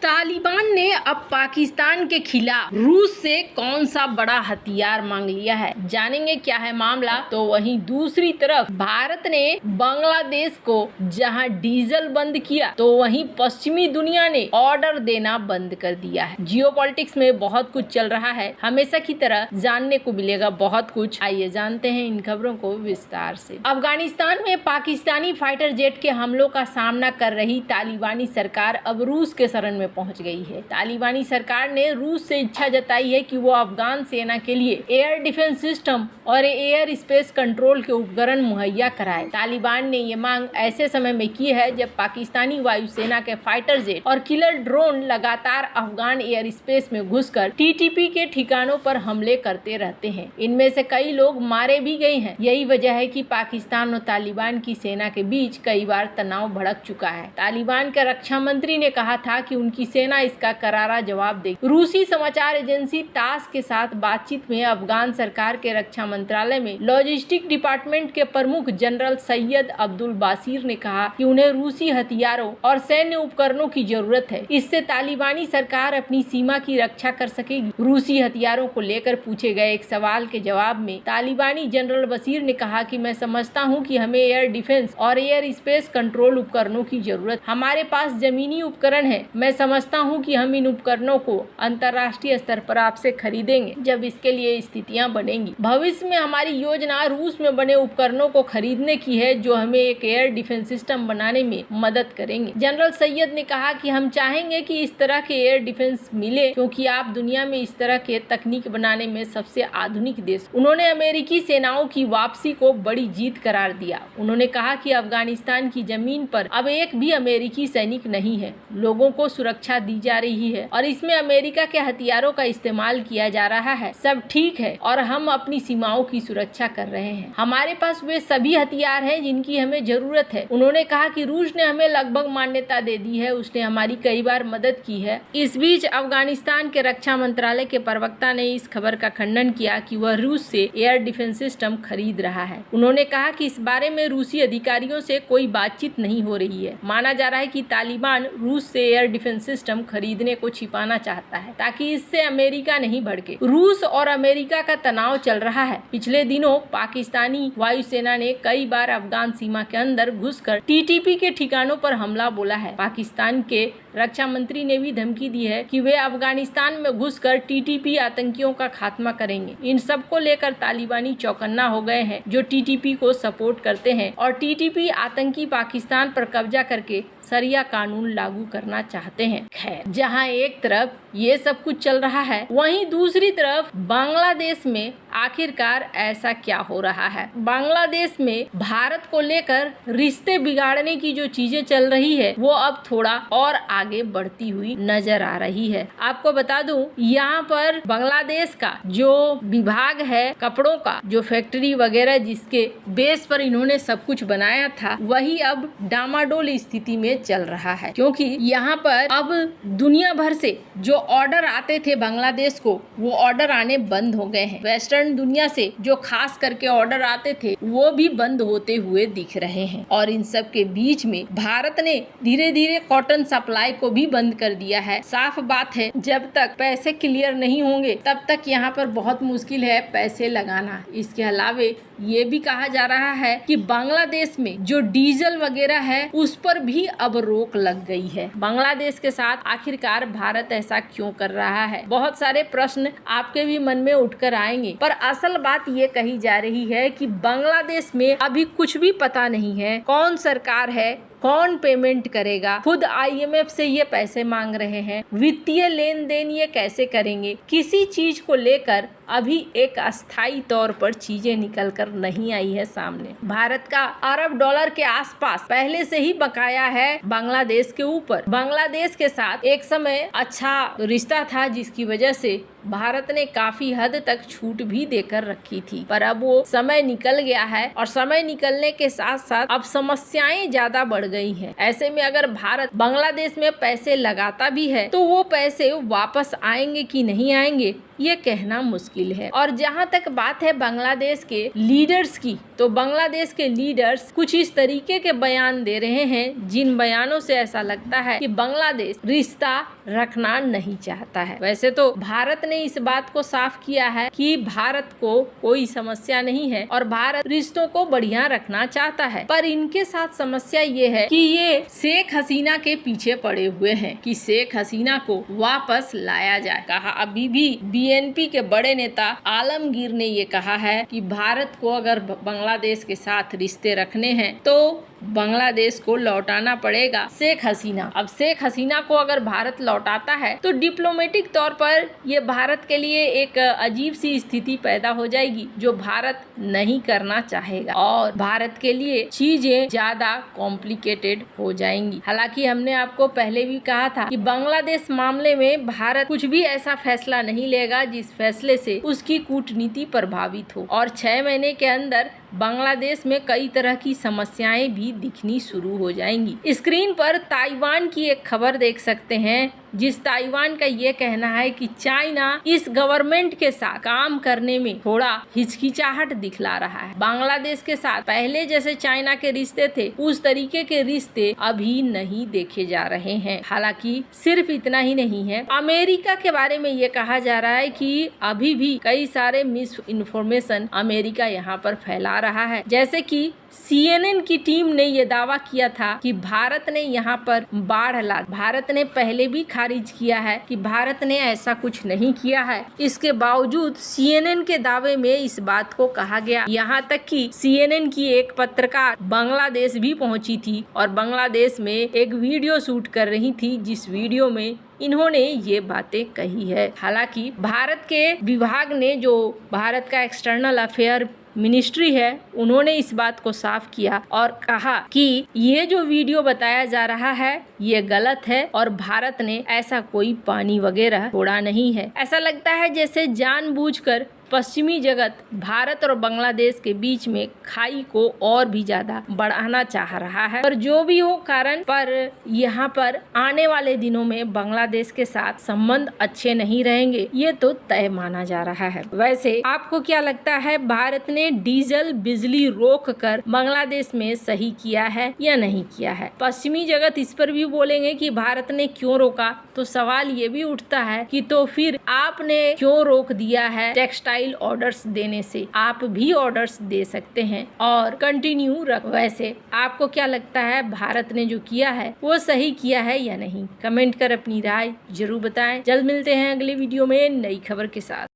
तालिबान ने अब पाकिस्तान के खिलाफ रूस से कौन सा बड़ा हथियार मांग लिया है, जानेंगे क्या है मामला। तो वहीं दूसरी तरफ भारत ने बांग्लादेश को जहां डीजल बंद किया, तो वहीं पश्चिमी दुनिया ने ऑर्डर देना बंद कर दिया है। जियोपॉलिटिक्स में बहुत कुछ चल रहा है, हमेशा की तरह जानने को मिलेगा बहुत कुछ। आइए जानते हैं इन खबरों को विस्तार से। अफगानिस्तान में पाकिस्तानी फाइटर जेट के हमलों का सामना कर रही तालिबानी सरकार अब रूस के शरण में पहुंच गई है। तालिबानी सरकार ने रूस से इच्छा जताई है कि वो अफगान सेना के लिए एयर डिफेंस सिस्टम और एयर स्पेस कंट्रोल के उपकरण मुहैया कराए। तालिबान ने ये मांग ऐसे समय में की है जब पाकिस्तानी वायुसेना के फाइटर जेट और किलर ड्रोन लगातार अफगान एयर स्पेस में घुसकर टीटीपी के ठिकानों पर हमले करते रहते हैं। इनमें से कई लोग मारे भी गए हैं। यही वजह है कि पाकिस्तान और तालिबान की सेना के बीच कई बार तनाव भड़क चुका है। तालिबान के रक्षा मंत्री ने कहा था कि उनकी सेना इसका करारा जवाब देगी। रूसी समाचार एजेंसी तास के साथ बातचीत में अफगान सरकार के रक्षा मंत्रालय में लॉजिस्टिक डिपार्टमेंट के प्रमुख जनरल सैयद अब्दुल बासिर ने कहा कि उन्हें रूसी हथियारों और सैन्य उपकरणों की जरूरत है। इससे तालिबानी सरकार अपनी सीमा की रक्षा कर सकेगी। रूसी हथियारों को लेकर पूछे गए एक सवाल के जवाब में तालिबानी जनरल बसीर ने कहा कि मैं समझता हूं कि हमें एयर डिफेंस और एयर स्पेस कंट्रोल उपकरणों की जरूरत। हमारे पास जमीनी उपकरण है। मैं समझता हूं कि हम इन उपकरणों को अंतर्राष्ट्रीय स्तर पर आपसे खरीदेंगे जब इसके लिए स्थितियां बनेंगी। भविष्य में हमारी योजना रूस में बने उपकरणों को खरीदने की है जो हमें एक एयर डिफेंस सिस्टम बनाने में मदद करेंगे। जनरल सैयद ने कहा कि हम चाहेंगे कि इस तरह के एयर डिफेंस मिले क्योंकि आप दुनिया में इस तरह के तकनीक बनाने में सबसे आधुनिक देश। उन्होंने अमेरिकी सेनाओं की वापसी को बड़ी जीत करार दिया। उन्होंने कहा कि अफगानिस्तान की जमीन पर अब एक भी अमेरिकी सैनिक नहीं है। लोगों को सुरक्षा दी जा रही है और इसमें अमेरिका के हथियारों का इस्तेमाल किया जा रहा है। सब ठीक है और हम अपनी सीमाओं की सुरक्षा कर रहे हैं। हमारे पास वे सभी हथियार हैं जिनकी हमें जरूरत है। उन्होंने कहा कि रूस ने हमें लगभग मान्यता दे दी है। उसने हमारी कई बार मदद की है। इस बीच अफगानिस्तान के रक्षा मंत्रालय के प्रवक्ता ने इस खबर का खंडन किया कि वह रूस से एयर डिफेंस सिस्टम खरीद रहा है। उन्होंने कहा कि इस बारे में रूसी अधिकारियों से कोई बातचीत नहीं हो रही है। माना जा रहा है कि तालिबान रूस से एयर डिफेंस सिस्टम खरीदने को छिपाना चाहता है ताकि इससे अमेरिका नहीं भड़के। रूस और अमेरिका का तनाव चल रहा है। पिछले दिनों पाकिस्तानी वायुसेना ने कई बार अफगान सीमा के अंदर घुसकर टीटीपी के ठिकानों पर हमला बोला है। पाकिस्तान के रक्षा मंत्री ने भी धमकी दी है कि वे अफगानिस्तान में घुसकर टीटीपी आतंकियों का खात्मा करेंगे। इन सब को लेकर तालिबानी चौकन्ना हो गए हैं जो टीटीपी को सपोर्ट करते हैं और टीटीपी आतंकी पाकिस्तान पर कब्जा करके शरिया कानून लागू करना चाहते हैं। खैर, जहां एक तरफ ये सब कुछ चल रहा है, वहीं दूसरी तरफ बांग्लादेश में आखिरकार ऐसा क्या हो रहा है। बांग्लादेश में भारत को लेकर रिश्ते बिगाड़ने की जो चीजें चल रही है वो अब थोड़ा और आगे बढ़ती हुई नजर आ रही है। आपको बता दूं, यहाँ पर बांग्लादेश का जो विभाग है कपड़ों का, जो फैक्ट्री वगैरह जिसके बेस पर इन्होंने सब कुछ बनाया था, वही अब डामाडोल स्थिति में चल रहा है क्योंकि यहाँ पर अब दुनिया भर से जो ऑर्डर आते थे बांग्लादेश को, वो ऑर्डर आने बंद हो गए हैं। वेस्टर्न दुनिया से जो खास करके ऑर्डर आते थे वो भी बंद होते हुए दिख रहे हैं। और इन सब के बीच में भारत ने धीरे धीरे कॉटन सप्लाई को भी बंद कर दिया है। साफ बात है, जब तक पैसे क्लियर नहीं होंगे तब तक यहाँ पर बहुत मुश्किल है पैसे लगाना। इसके अलावे ये भी कहा जा रहा है कि बांग्लादेश में जो डीजल वगैरह है उस पर भी अब रोक लग गई है। बांग्लादेश के साथ आखिरकार भारत ऐसा क्यों कर रहा है? बहुत सारे प्रश्न आपके भी मन में उठकर आएंगे, पर असल बात ये कही जा रही है कि बांग्लादेश में अभी कुछ भी पता नहीं है कौन सरकार है, कौन पेमेंट करेगा। खुद आईएमएफ से ये पैसे मांग रहे हैं। वित्तीय लेन देन ये कैसे करेंगे? किसी चीज को लेकर अभी एक अस्थायी तौर पर चीजें निकल कर नहीं आई है सामने। भारत का अरब डॉलर के आसपास पहले से ही बकाया है बांग्लादेश के ऊपर। बांग्लादेश के साथ एक समय अच्छा रिश्ता था जिसकी वजह से भारत ने काफी हद तक छूट भी देकर रखी थी, पर अब वो समय निकल गया है और समय निकलने के साथ साथ अब समस्याएं ज्यादा बढ़ गई हैं। ऐसे में अगर भारत बांग्लादेश में पैसे लगाता भी है तो वो पैसे वापस आएंगे कि नहीं आएंगे ये कहना मुश्किल है। और जहाँ तक बात है बांग्लादेश के लीडर्स की, तो बांग्लादेश के लीडर्स कुछ इस तरीके के बयान दे रहे हैं जिन बयानों से ऐसा लगता है कि बांग्लादेश रिश्ता रखना नहीं चाहता है। वैसे तो भारत ने इस बात को साफ किया है कि भारत को कोई समस्या नहीं है और भारत रिश्तों को बढ़िया रखना चाहता है, पर इनके साथ समस्या ये है कि ये शेख हसीना के पीछे पड़े हुए हैं कि शेख हसीना को वापस लाया जाए। कहा अभी भी बीएनपी के बड़े नेता आलमगीर ने ये कहा है कि भारत को अगर बांग्लादेश के साथ रिश्ते रखने हैं तो बांग्लादेश को लौटाना पड़ेगा शेख हसीना। अब शेख हसीना को अगर भारत लौटाता है तो डिप्लोमेटिक तौर पर ये भारत के लिए एक अजीब सी स्थिति पैदा हो जाएगी जो भारत नहीं करना चाहेगा और भारत के लिए चीजें ज्यादा कॉम्प्लिकेटेड हो जाएंगी। हालांकि हमने आपको पहले भी कहा था कि बांग्लादेश मामले में भारत कुछ भी ऐसा फैसला नहीं लेगा जिस फैसले से उसकी कूटनीति प्रभावित हो और 6 महीने के अंदर बांग्लादेश में कई तरह की समस्याएं भी दिखनी शुरू हो जाएंगी। स्क्रीन पर ताइवान की एक खबर देख सकते हैं जिस ताइवान का ये कहना है कि चाइना इस गवर्नमेंट के साथ काम करने में थोड़ा हिचकिचाहट दिखला रहा है। बांग्लादेश के साथ पहले जैसे चाइना के रिश्ते थे उस तरीके के रिश्ते अभी नहीं देखे जा रहे हैं। हालांकि सिर्फ इतना ही नहीं है, अमेरिका के बारे में ये कहा जा रहा है कि अभी भी कई सारे मिस इन्फॉर्मेशन अमेरिका यहाँ पर फैला रहा है। जैसे कि CNN की टीम ने ये दावा किया था कि भारत ने यहाँ पर बाढ़ ला। भारत ने पहले भी खारिज किया है कि भारत ने ऐसा कुछ नहीं किया है। इसके बावजूद CNN के दावे में इस बात को कहा गया। यहाँ तक कि CNN की एक पत्रकार बांग्लादेश भी पहुंची थी और बांग्लादेश में एक वीडियो शूट कर रही थी जिस वीडियो में इन्होंने ये बातें कही है। हालांकि भारत के विभाग ने, जो भारत का एक्सटर्नल अफेयर मिनिस्ट्री है, उन्होंने इस बात को साफ किया और कहा कि ये जो वीडियो बताया जा रहा है ये गलत है और भारत ने ऐसा कोई पानी वगैरह छोड़ा नहीं है। ऐसा लगता है जैसे जानबूझकर पश्चिमी जगत भारत और बांग्लादेश के बीच में खाई को और भी ज्यादा बढ़ाना चाह रहा है। पर जो भी हो कारण, पर यहाँ पर आने वाले दिनों में बांग्लादेश के साथ संबंध अच्छे नहीं रहेंगे, ये तो तय माना जा रहा है। वैसे आपको क्या लगता है, भारत ने डीजल बिजली रोक कर बांग्लादेश में सही किया है या नहीं किया है? पश्चिमी जगत इस पर भी बोलेंगे कि भारत ने क्यों रोका, तो सवाल ये भी उठता है कि तो फिर आपने क्यों रोक दिया है टेक्सटाइल ऑर्डर्स देने से? आप भी ऑर्डर्स दे सकते हैं और कंटिन्यू रख। वैसे आपको क्या लगता है, भारत ने जो किया है वो सही किया है या नहीं? कमेंट कर अपनी राय जरूर बताएं। जल्द मिलते हैं अगले वीडियो में नई खबर के साथ।